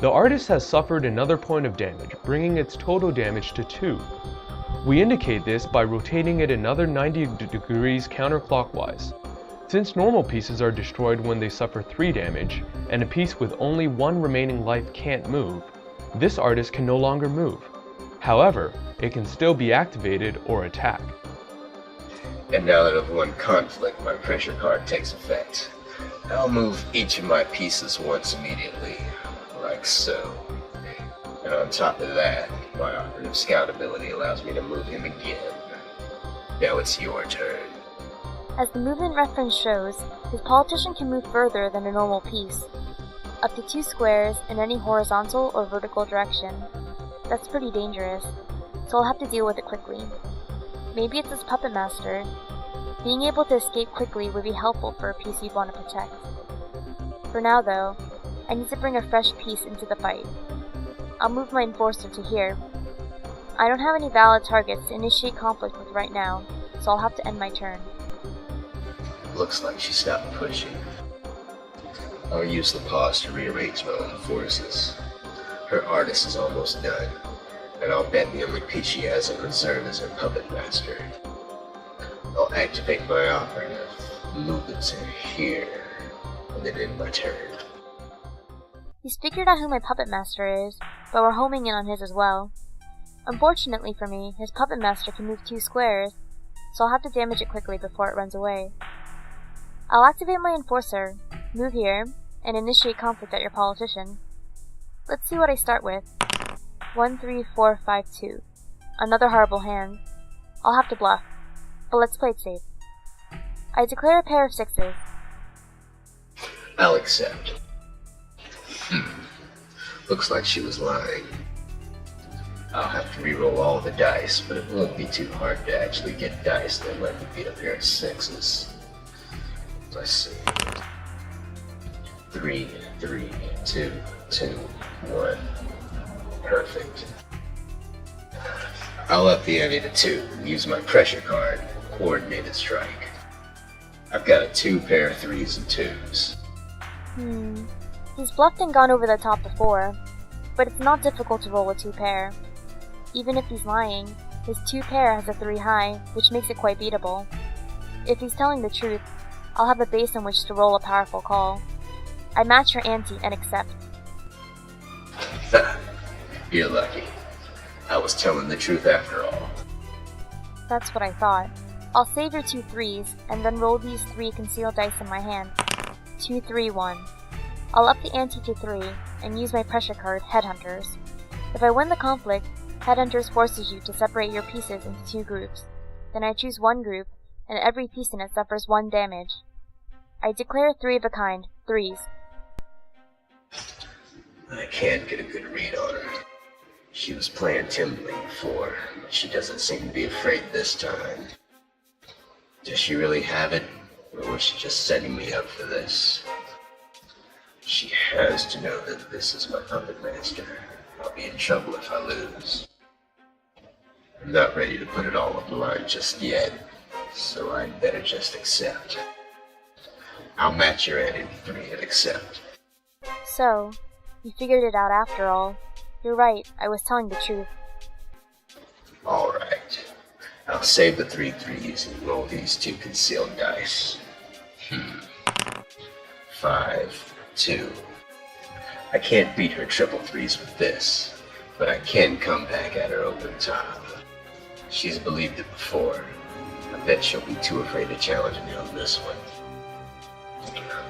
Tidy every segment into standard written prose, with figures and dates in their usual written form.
The artist has suffered another point of damage, bringing its total damage to 2. We indicate this by rotating it another 90 degrees counterclockwise. Since normal pieces are destroyed when they suffer 3 damage, and a piece with only 1 remaining life can't move, this artist can no longer move. However, it can still be activated or attack. And now that I've won conflict, my pressure card takes effect. I'll move each of my pieces once immediately, like so. And on top of that, my operative scout ability allows me to move him again. Now it's your turn. As the movement reference shows, his politician can move further than a normal piece, up to 2 squares in any horizontal or vertical direction. That's pretty dangerous, so I'll have to deal with it quickly. Maybe it's his puppet master. Being able to escape quickly would be helpful for a piece you'd want to protect. For now though, I need to bring a fresh piece into the fight. I'll move my enforcer to here. I don't have any valid targets to initiate conflict with right now, so I'll have to end my turn. Looks like she stopped pushing. I'll use the pause to rearrange my own forces. Her artist is almost done, and I'll bet the only piece she has in reserve is her puppet master. I'll activate my operative, move it to here, and then end my turn. He's figured out who my puppet master is, but we're homing in on his as well. Unfortunately for me, his puppet master can move 2 squares, so I'll have to damage it quickly before it runs away. I'll activate my enforcer, move here, and initiate conflict at your politician. Let's see what I start with. 1, 3, 4, 5, 2. Another horrible hand. I'll have to bluff, but let's play it safe. I declare a pair of 6s. I'll accept. Looks like she was lying. I'll have to re-roll all the dice, but it won't be too hard to actually get dice that let me beat a pair of 6s. Let's see. 3, 3, 2, 2, 1. Perfect. I'll up the ante to 2 and use my pressure card, coordinated strike. I've got a 2 pair of 3s and 2s. He's bluffed and gone over the top before, but it's not difficult to roll a 2 pair. Even if he's lying, his 2 pair has a 3 high, which makes it quite beatable. If he's telling the truth, I'll have a base on which to roll a powerful call. I match her ante and accept. You're lucky. I was telling the truth after all. That's what I thought. I'll save your 2 3s, and then roll these 3 concealed dice in my hand. 2, 3, 1. I'll up the ante to 3, and use my pressure card, Headhunters. If I win the conflict, Headhunters forces you to separate your pieces into 2 groups. Then I choose one group, and every piece in it suffers 1 damage. I declare 3 of a kind, 3s. I can't get a good read on her. She was playing timidly before, but she doesn't seem to be afraid this time. Does she really have it, or was she just setting me up for this? She has to know that this is my puppet master. I'll be in trouble if I lose. I'm not ready to put it all on the line just yet, so I'd better just accept. I'll match your ante to 3 and accept. So, you figured it out after all. You're right, I was telling the truth. Alright. I'll save the 3 3s and roll these 2 concealed dice. 5, 2. I can't beat her triple 3s with this, but I can come back at her open top. She's believed it before. I bet she'll be too afraid to challenge me on this one.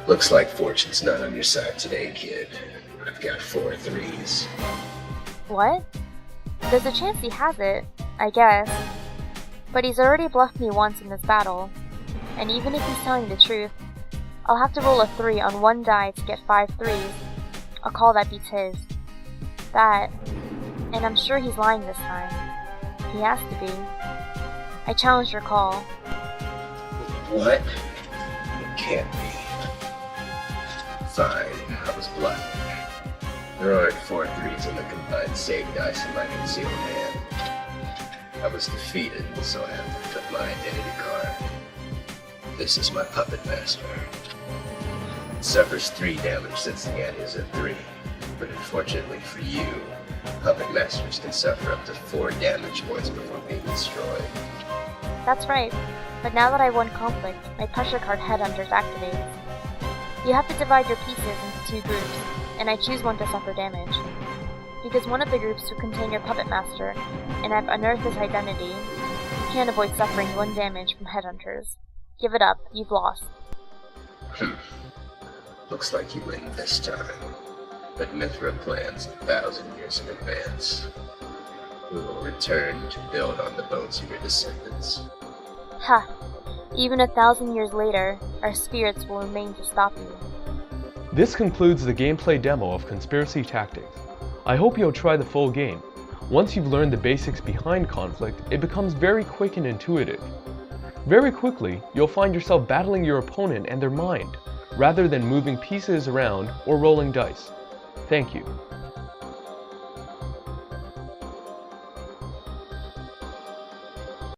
Looks like fortune's not on your side today, kid. I've got 4 3s. What? There's a chance he has it, I guess. But he's already bluffed me once in this battle, and even if he's telling the truth, I'll have to roll a 3 on 1 die to get 5 3s. A call that beats his. That, and I'm sure he's lying this time. He has to be. I challenge your call. What? It can't be. Fine, I was bluffing. There aren't 4 3s in the combined save dice in my concealed hand. I was defeated, so I have to flip my identity card. This is my puppet master. It suffers 3 damage since the ante is at 3. But unfortunately for you, puppet masters can suffer up to 4 damage points before being destroyed. That's right, but now that I won conflict, my pressure card Headhunters activates. You have to divide your pieces into 2 groups, and I choose one to suffer damage. Because one of the groups will contain your puppet master, and I've unearthed his identity, you can't avoid suffering 1 damage from Headhunters. Give it up, you've lost. Looks like you win this time. But Mithra plans 1,000 years in advance. We will return to build on the bones of your descendants. Ha! Even 1,000 years later, our spirits will remain to stop you. This concludes the gameplay demo of Conspiracy Tactics. I hope you'll try the full game. Once you've learned the basics behind conflict, it becomes very quick and intuitive. Very quickly, you'll find yourself battling your opponent and their mind, rather than moving pieces around or rolling dice. Thank you.